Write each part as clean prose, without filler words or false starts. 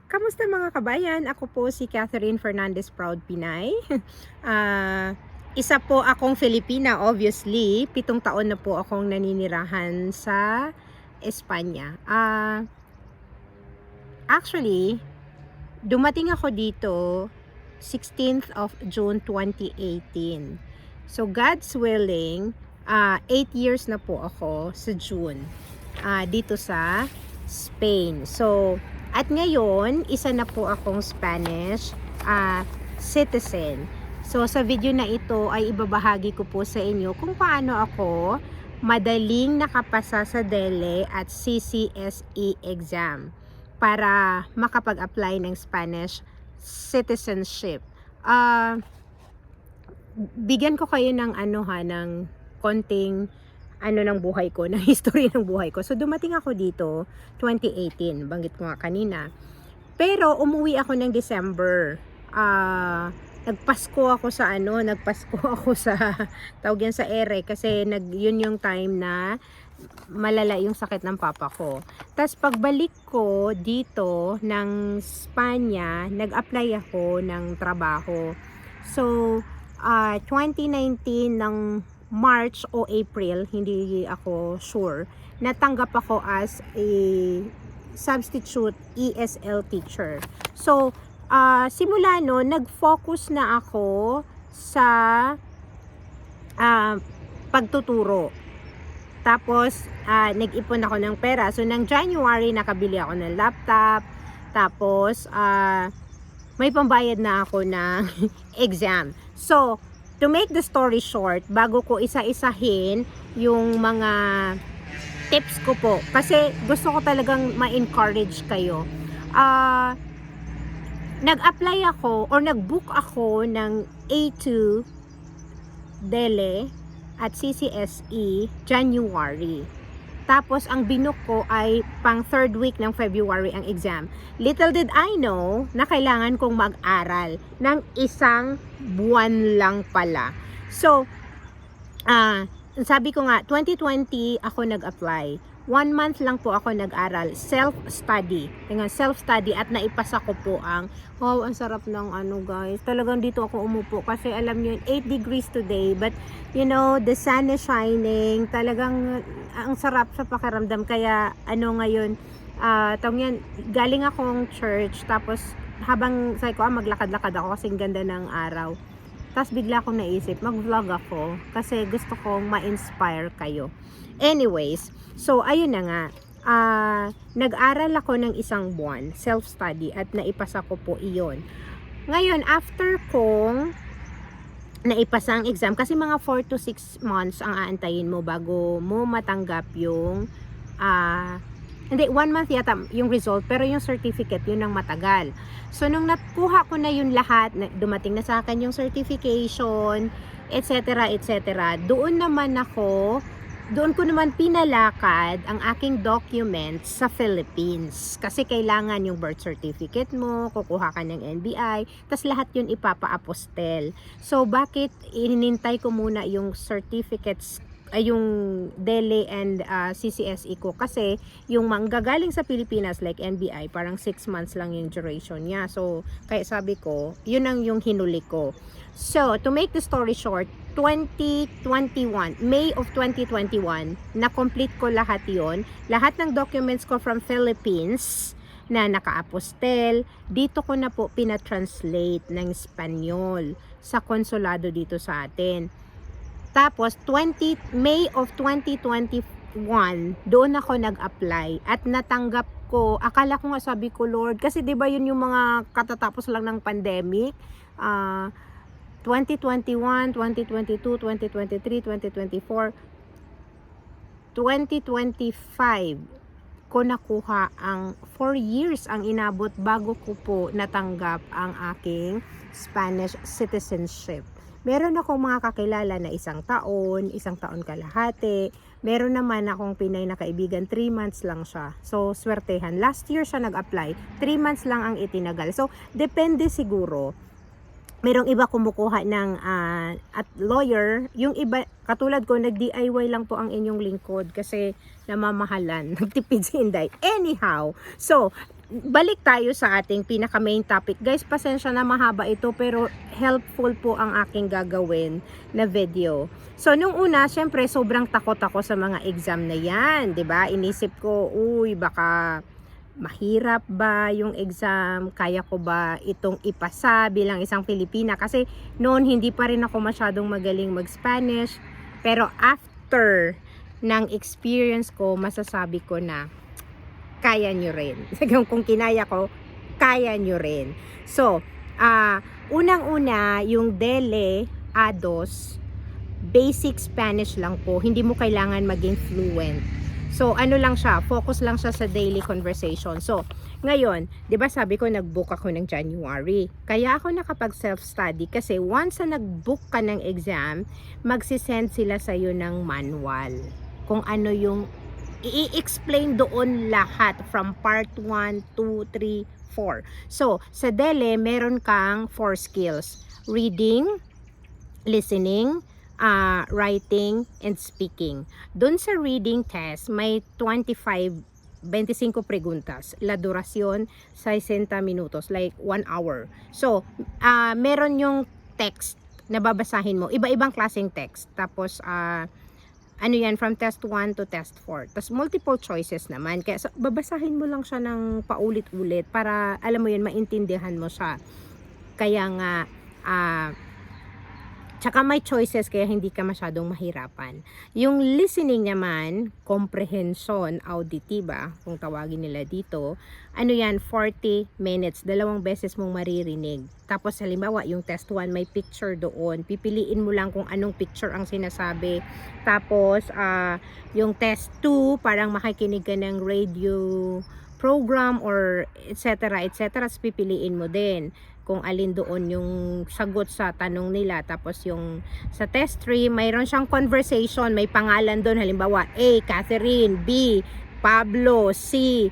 Kamusta mga kabayan? Ako po si Catherine Fernandez Proud Pinay. Isa po akong Filipina, obviously. 7 taon na po akong naninirahan sa Espanya. Actually, dumating ako dito 16th of June 2018. So God's willing, 8 years na po ako sa June dito sa Spain. So, at ngayon, isa na po akong Spanish citizen. So, sa video na ito ay ibabahagi ko po sa inyo kung paano ako madaling nakapasa sa DELE at CCSE exam para makapag-apply ng Spanish citizenship. Bigyan ko kayo ng ng konting ng buhay ko, ng history ng buhay ko. So, dumating ako dito 2018, banggit ko nga kanina. Pero, umuwi ako ng December. Nagpasko ako sa tawag yan sa ere, kasi yun yung time na malala yung sakit ng papa ko. Tapos, pagbalik ko dito ng Spanya, nag-apply ako ng trabaho. So, 2019 ng March o April, hindi ako sure, natanggap ako as a substitute ESL teacher. So, simula no, nag-focus na ako sa pagtuturo. Tapos, nag-ipon ako ng pera. So, ng January, nakabili ako ng laptop. Tapos, may pambayad na ako ng exam. So, to make the story short, bago ko isa-isahin yung mga tips ko po, kasi gusto ko talagang ma-encourage kayo. Nag-apply ako or nag-book ako ng A2 DELE at CCSE January. Tapos, ang binook ko ay pang 3rd week ng February ang exam. Little did I know na kailangan kong mag-aral ng 1 buwan lang pala. So, sabi ko nga, 2020 ako nag-apply. 1 month lang po ako nag-aral. Self-study. Self-study at naipasa ko po ang, wow, ang sarap ng guys. Talagang dito ako umupo kasi alam niyo, 8 degrees today. But, the sun is shining. Talagang, ang sarap sa pakiramdam. Kaya, ngayon, galing akong church. Tapos, habang, sabi ko, maglakad-lakad ako kasi ganda ng araw. Tapos, bigla akong naisip, mag-vlog ako. Kasi gusto kong ma-inspire kayo. Anyways, so ayun na nga, nag-aral ako ng 1 buwan, self-study, at naipasa ko po iyon. Ngayon, after kong naipasa ang exam, kasi mga 4 to 6 months ang aantayin mo bago mo matanggap yung, hindi, 1 month yata yung result, pero yung certificate, yun ang matagal. So, nung nakuha ko na yun lahat, dumating na sa akin yung certification, etc., etc., doon ko naman pinalakad ang aking documents sa Philippines. Kasi kailangan yung birth certificate mo, kukuha ka ng NBI, tas lahat yun ipapa-apostel. So, bakit inintay ko muna yung certificates, yung DELE and CCSE ko? Kasi yung manggagaling sa Pilipinas like NBI, parang 6 months lang yung duration niya. So, kaya sabi ko, yun ang yung hinuli ko. So, to make the story short, 2021, May of 2021, na-complete ko lahat yon. Lahat ng documents ko from Philippines na naka-apostel, dito ko na po pinatranslate ng Espanyol sa konsulado dito sa atin. Tapos, May of 2021, doon ako nag-apply at natanggap ko. Akala ko nga, sabi ko, Lord, kasi 'di ba yun yung mga katatapos lang ng pandemic, 2021, 2022, 2023, 2024, 2025 ko nakuha ang 4 years ang inabot bago ko po natanggap ang aking Spanish citizenship. Meron akong mga kakilala na 1 taon, 1 taon kalahati. Meron naman akong Pinay na kaibigan, 3 months lang siya. So, swertehan. Last year siya nag-apply, 3 months lang ang itinagal. So, depende siguro. Merong iba kumukuha ng at lawyer, yung iba katulad ko, nag-DIY lang po ang inyong lingkod kasi namamahalan, nagtipid si Inday. Anyhow, so balik tayo sa ating pinaka main topic. Guys, pasensya na mahaba ito pero helpful po ang aking gagawin na video. So, nung una, syempre, sobrang takot ako sa mga exam na yan. 'Di ba? Inisip ko, uy, baka mahirap ba yung exam? Kaya ko ba itong ipasa bilang isang Pilipina? Kasi noon, hindi pa rin ako masyadong magaling mag-Spanish. Pero after ng experience ko, masasabi ko na kaya nyo rin. Kung kinaya ko, kaya nyo rin. So, unang-una, yung DELE A2, basic Spanish lang po. Hindi mo kailangan maging fluent. So, ano lang siya, focus lang siya sa daily conversation. So, ngayon, di ba sabi ko, nag-book ako ng January. Kaya ako nakapag self-study kasi once na nag-book ka ng exam, magsisend sila sa'yo ng manual. Kung ano yung i-explain doon lahat from part 1, 2, 3, 4. So, sa DELE, meron kang 4 skills. Reading, listening, writing, and speaking. Doon sa reading test, may 25 preguntas. La duración, 60 minutos, like 1 hour. So, meron yung text na babasahin mo. Iba-ibang klaseng text. Tapos, ano yan, from test 1 to test 4. Tapos multiple choices naman. Kaya babasahin mo lang siya ng paulit-ulit para, alam mo yun, maintindihan mo siya. Kaya nga, tsaka may choices kaya hindi ka masyadong mahirapan. Yung listening naman, comprehension auditiva, kung tawagin nila dito, ano yan, 40 minutes, 2 beses mong maririnig. Tapos halimbawa, yung test 1 may picture doon, pipiliin mo lang kung anong picture ang sinasabi. Tapos, yung test 2, parang makikinig ka ng radio program or etc. etc. Pipiliin mo din kung alin doon yung sagot sa tanong nila. Tapos yung sa test 3, mayroon siyang conversation, may pangalan doon, halimbawa A, Catherine, B, Pablo, C,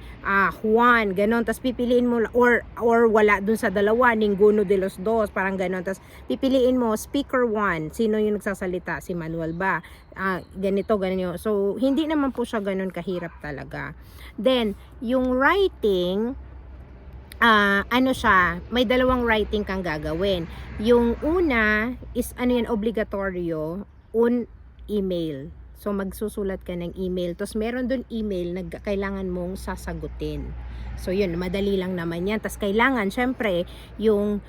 Juan, ganon. Tapos pipiliin mo, or wala doon sa dalawa, ninguno de los dos, parang ganon. Tapos pipiliin mo, speaker 1, sino yung nagsasalita, si Manuel ba? Ganito, ganyan. So, hindi naman po siya ganon kahirap talaga. Then, yung writing, ano siya, may 2 writing kang gagawin. Yung una is ano yan, obligatoryo, email. So magsusulat ka ng email. Tapos meron dun email na kailangan mong sasagutin. So yun, madali lang naman yan. Tapos kailangan, syempre, yung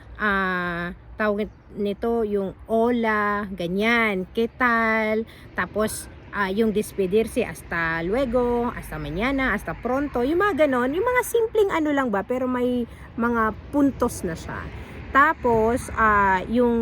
tawag nito, yung hola, ganyan, ¿qué tal? Tapos yung despedirse, hasta luego, hasta mañana, hasta pronto, yung mga ganon, yung mga simpleng ano lang ba, pero may mga puntos na siya. Tapos, yung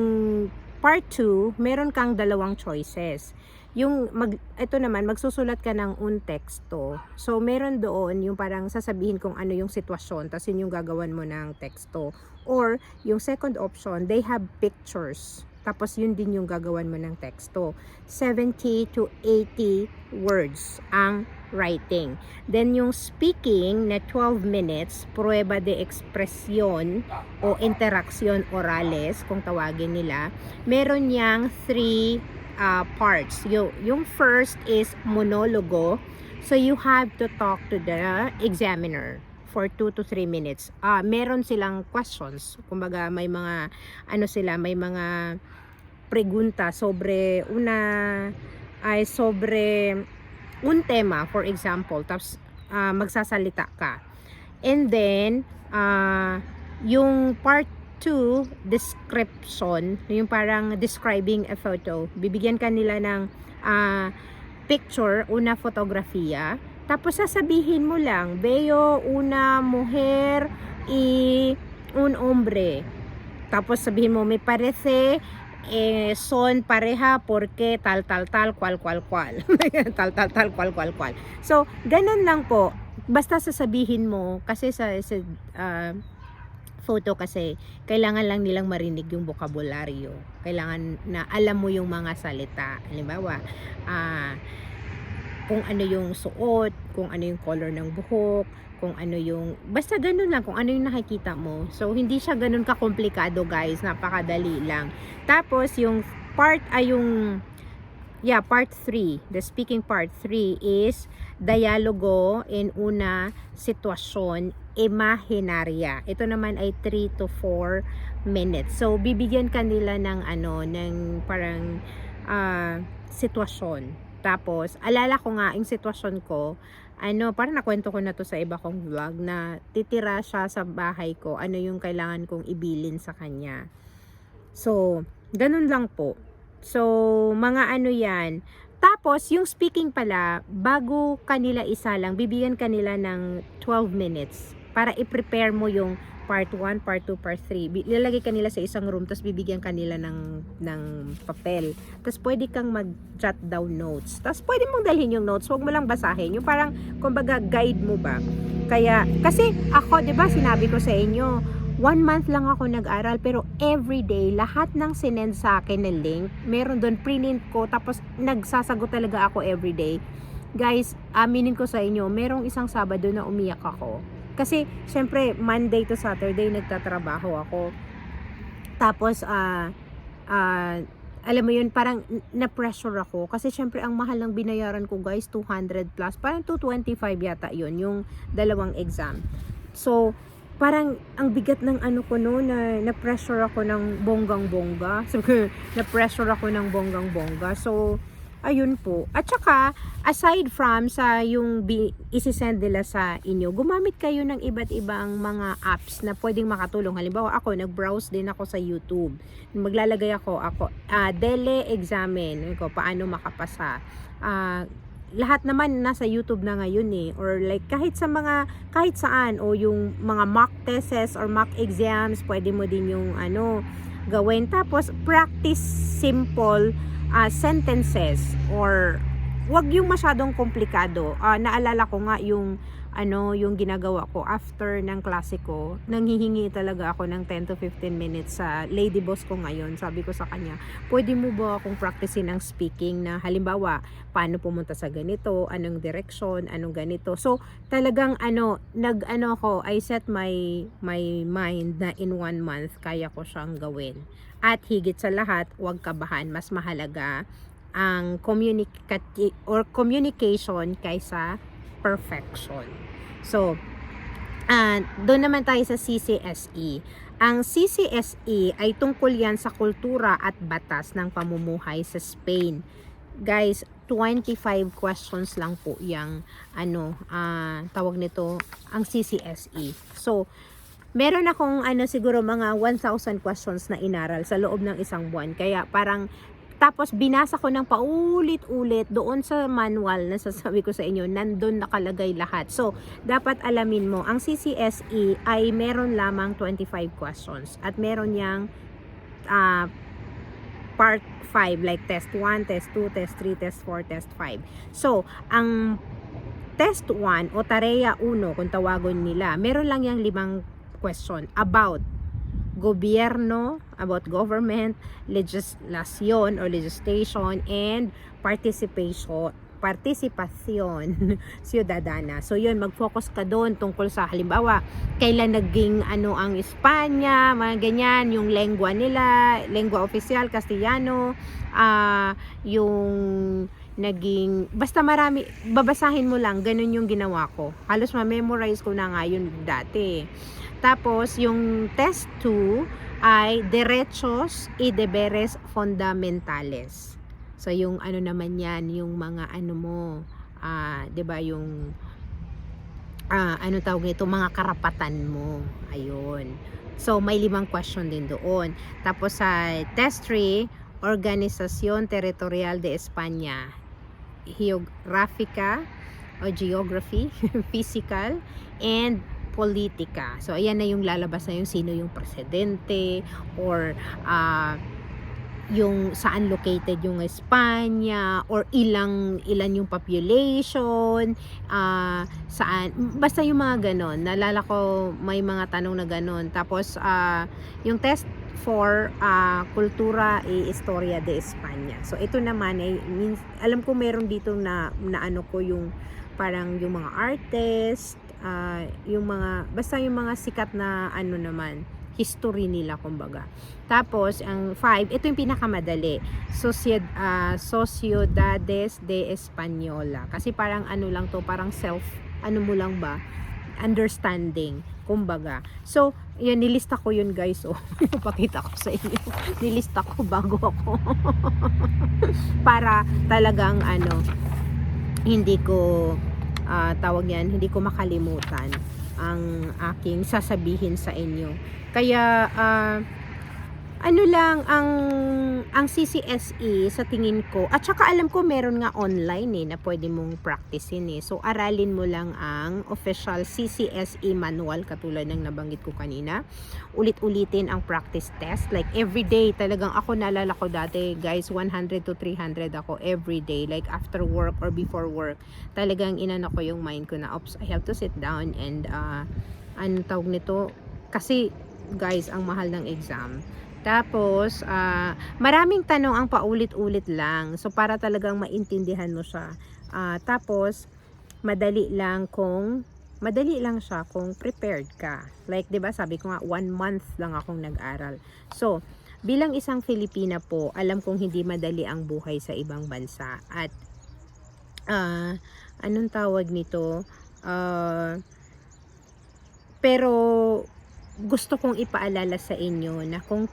part 2, meron kang 2 choices. Ito naman, magsusulat ka ng un teksto. So, meron doon yung parang sasabihin kung ano yung sitwasyon, tapos yun yung gagawan mo ng teksto. Or, yung second option, they have pictures. Tapos yun din yung gagawan mo ng teksto. 70 to 80 words ang writing. Then yung speaking na 12 minutes, prueba de expresión o interaksyon orales, kung tawagin nila, meron niyang 3 parts. Yung first is monologo. So you have to talk to the examiner for 2 to 3 minutes. Meron silang questions. Kumbaga may mga may mga pregunta sobre un tema, for example. Tapos magsasalita ka. And then yung part 2, description, yung parang describing a photo. Bibigyan ka nila ng picture, una fotografiya. Tapos sasabihin mo lang, veo una mujer y un hombre. Tapos sabihin mo, me parece son pareja porque tal cual tal cual. So, ganun lang po. Basta sasabihin mo, kasi sa photo kasi, kailangan lang nilang marinig yung bokabularyo. Kailangan na alam mo yung mga salita. Halimbawa, kung ano yung suot, kung ano yung color ng buhok, kung ano yung, basta ganun lang, kung ano yung nakikita mo. So, hindi siya ganun kakomplikado, guys. Napakadali lang. Tapos, yung part 3, the speaking part 3 is dialogo en una sitwasyon imaginaria. Ito naman ay 3 to 4 minutes. So, bibigyan kanila ng ng parang sitwasyon. Tapos, alala ko nga, yung sitwasyon ko, parang nakwento ko na to sa iba kong vlog, na titira siya sa bahay ko, ano yung kailangan kong ibilin sa kanya. So, ganun lang po. So, mga yan. Tapos, yung speaking pala, bago kanila isalang, bibigyan kanila ng 12 minutes para i-prepare mo yung part 1, part 2, part 3. Ilalagay kanila sa isang room, tapos bibigyan kanila ng papel. Tapos pwede kang mag-jot down notes. Tapos pwede mong dalhin yung notes, huwag mo lang basahin. Yung parang, kumbaga, guide mo ba. Kaya, kasi ako, 'di ba, sinabi ko sa inyo, 1 month lang ako nag-aral, pero everyday, lahat ng sinend sa akin na link, meron doon, print ko, tapos nagsasagot talaga ako everyday. Guys, aminin ko sa inyo, merong isang Sabado na umiyak ako. Kasi, syempre, Monday to Saturday, nagtatrabaho ako. Tapos, alam mo yun, parang na-pressure ako. Kasi, syempre, ang mahal ng binayaran ko, guys, 200 plus. Parang 225 yata yun, yung dalawang exam. So, parang ang bigat ng ko no, na-pressure ako ng bonggang-bongga. So, na-pressure ako ng bonggang-bongga. So, ayun po. At saka, aside from sa yung isi-send nila sa inyo, gumamit kayo ng iba't ibang mga apps na pwedeng makatulong. Halimbawa, ako, nag-browse din ako sa YouTube. Maglalagay ako, DELE Examen. Paano makapasa. Lahat naman nasa YouTube na ngayon or like kahit saan, o yung mga mock tests or mock exams, pwede mo din yung gawin. Tapos practice simple sentences, or wag yung masyadong komplikado. Naalala ko nga yung yung ginagawa ko after ng klase ko, nanghihingi talaga ako ng 10 to 15 minutes sa lady boss ko ngayon. Sabi ko sa kanya, pwede mo ba akong practicein ang speaking, na halimbawa, paano pumunta sa ganito, anong direction, anong ganito. So, talagang ako, I set my mind na in 1 month, kaya ko siyang gawin. At higit sa lahat, huwag kabahan, mas mahalaga ang communication kaysa perfection. So, doon naman tayo sa CCSE. Ang CCSE ay tungkol yan sa kultura at batas ng pamumuhay sa Spain. Guys, 25 questions lang po yung tawag nito, ang CCSE. So, meron akong siguro mga 1,000 questions na inaral sa loob ng isang buwan. Kaya parang, tapos binasa ko ng paulit-ulit doon sa manual na sasabi ko sa inyo, nandun nakalagay lahat. So, dapat alamin mo, ang CCSE ay meron lamang 25 questions. At meron yang part 5, like test 1, test 2, test 3, test 4, test 5. So, ang test 1 o tarea 1, kung tawagon nila, meron lang yang 5 question about gobyerno, about government, legislation or legislation, and participation ciudadana. So yun, mag-focus ka doon tungkol sa, halimbawa, kailan naging ang Espanya, mga ganyan, yung lengua nila, lengua oficial, Castellano, yung naging, basta marami, babasahin mo lang, ganun yung ginawa ko. Halos ma-memorize ko na nga yun dati. Tapos, yung test 2 ay derechos y deberes fundamentales. So, yung naman yan, yung mga mo, 'di ba, yung tawag nito, mga karapatan mo. Ayun. So, may 5 question din doon. Tapos sa test 3, Organización Territorial de España, Geography, Physical, and Politika. So, ayan na yung lalabas na yung sino yung presidente, or yung saan located yung Espanya, or ilan yung population, saan, basta yung mga ganon. Naalala ko may mga tanong na ganon. Tapos yung test 4, Kultura e Historia de España. So ito naman ay alam ko meron dito na ko yung parang yung mga artist, yung mga, basta yung mga sikat na naman, history nila, kumbaga. Tapos, ang 5, ito yung pinakamadali, Sociedades de Española. Kasi parang lang to, parang mo lang ba, understanding, kumbaga. So, yan, nilista ko yun guys. Oh, pakita ko sa inyo. Nilista ko bago ako. Para talagang hindi ko, tawag yan, hindi ko makalimutan ang aking sasabihin sa inyo. Kaya, ang CCSE sa tingin ko, at saka alam ko meron nga online na pwede mong practicein so aralin mo lang ang official CCSE manual katulad ng nabanggit ko kanina. Ulit-ulitin ang practice test, like everyday. Talagang ako, naalala ko dati guys, 100 to 300 ako everyday, like after work or before work. Talagang inano ko yung mind ko na, oops, I have to sit down and anong tawag nito, kasi guys, ang mahal ng exam. Tapos, maraming tanong ang paulit-ulit lang. So, para talagang maintindihan mo siya. Tapos, madali lang siya kung prepared ka. Like, 'di ba, sabi ko nga, 1 month lang akong nag-aral. So, bilang isang Filipina po, alam kong hindi madali ang buhay sa ibang bansa. At, anong tawag nito? Pero, gusto kong ipaalala sa inyo na kung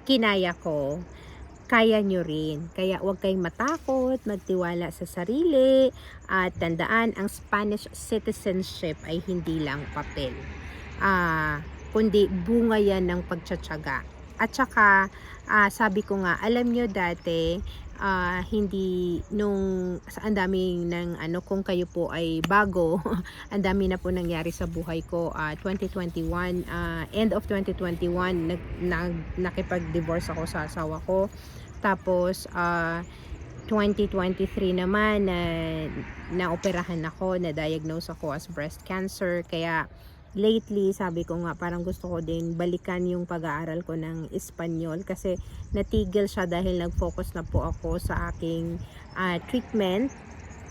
kinaya ko, kaya nyo rin. Kaya huwag kayong matakot, magtiwala sa sarili, at tandaan, ang Spanish citizenship ay hindi lang papel. Kundi bunga yan ng pagtsatsaga. At saka, sabi ko nga, alam nyo dati, hindi ang daming kung kayo po ay bago, ang dami na po nangyari sa buhay ko. 2021, end of 2021, nakipag-divorce ako sa asawa ko. Tapos, 2023 naman, na-operahan ako, na-diagnose ako as breast cancer. Kaya, lately, sabi ko nga, parang gusto ko din balikan yung pag-aaral ko ng Espanyol kasi natigil siya dahil nag-focus na po ako sa aking treatment.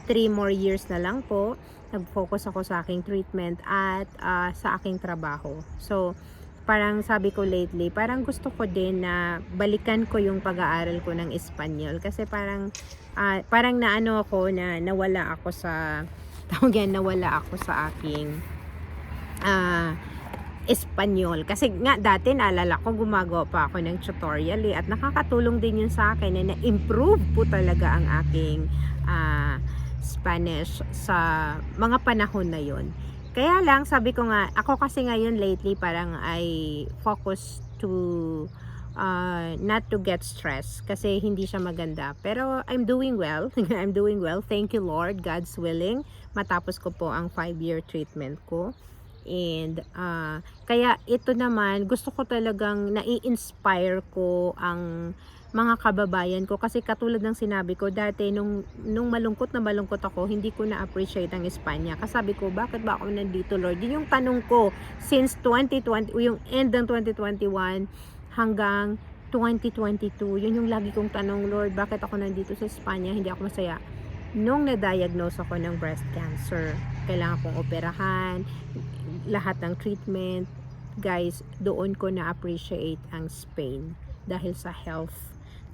3 more years na lang po, nag-focus ako sa aking treatment at sa aking trabaho. So, parang sabi ko lately, parang gusto ko din na balikan ko yung pag-aaral ko ng Espanyol kasi parang naano ako na nawala ako sa aking Espanyol. Kasi nga dati naalala ko, gumagawa pa ako ng tutorial at nakakatulong din yun sa akin na na-improve po talaga ang aking Spanish sa mga panahon na yun. Kaya lang, sabi ko nga, ako kasi ngayon lately parang I focus to not to get stressed kasi hindi siya maganda. Pero I'm doing well. I'm doing well. Thank you Lord, God's willing. Matapos ko po ang 5-year treatment ko. And kaya ito naman, gusto ko talagang nai-inspire ko ang mga kababayan ko kasi katulad ng sinabi ko dati nung malungkot ako, hindi ko na-appreciate ang Espanya. Kasi sabi ko, bakit ba ako nandito Lord? Yun yung tanong ko since 2020, yung end ng 2021 hanggang 2022. Yun yung lagi kong tanong, Lord, bakit ako nandito sa Espanya? Hindi ako masaya. Nung na-diagnose ako ng breast cancer, kailangan kong operahan, lahat ng treatment, guys, doon ko na-appreciate ang Spain dahil sa health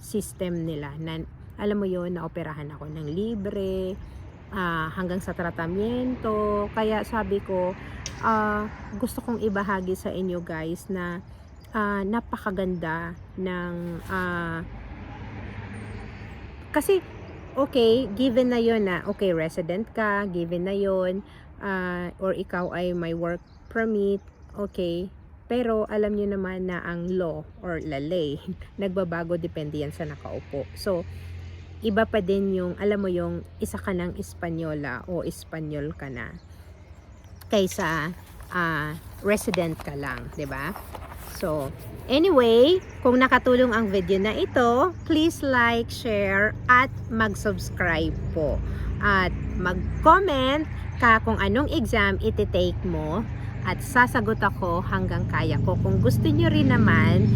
system nila. Na, alam mo yun, na-operahan ako ng libre, hanggang sa tratamiento. Kaya sabi ko, gusto kong ibahagi sa inyo guys na napakaganda ng kasi okay, given na yun na okay, resident ka, given na yun, or ikaw ay may work permit, okay, pero alam nyo naman na ang law or lalay nagbabago, depende yan sa nakaupo. So iba pa din yung, alam mo yung isa ka ng Espanyola o Espanyol ka na kaysa resident ka lang, 'di ba? So anyway, kung nakatulong ang video na ito, please like, share at mag-subscribe po at mag-comment ka kung anong exam iti-take mo at sasagot ako hanggang kaya ko. Kung gusto nyo rin naman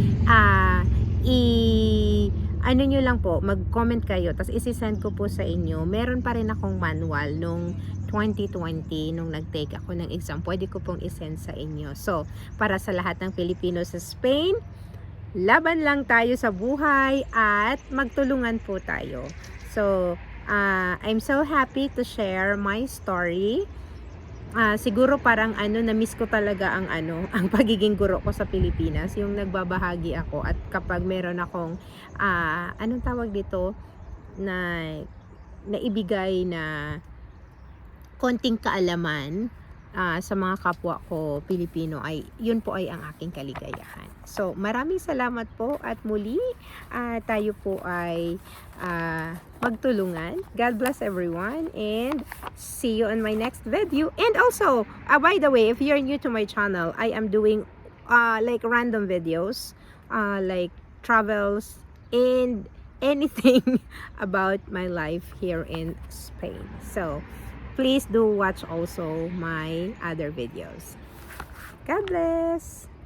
ano nyo lang po, mag-comment kayo tapos isi-send ko po sa inyo. Meron pa rin akong manual nung 2020 nung nag-take ako ng exam, pwede ko pong isend sa inyo. So, para sa lahat ng Pilipino sa Spain, laban lang tayo sa buhay at magtulungan po tayo. So, I'm so happy to share my story siguro parang na-miss ko talaga ang ang pagiging guro ko sa Pilipinas, yung nagbabahagi ako at kapag meron akong anong tawag dito, na naibigay na konting kaalaman sa mga kapwa ko Pilipino, ay yun po ay ang aking kaligayahan. So maraming salamat po at muli tayo po ay magtulungan. God bless everyone and see you on my next video. And also, by the way, if you're new to my channel, I am doing like random videos, like travels and anything about my life here in Spain. So please do watch also my other videos. God bless!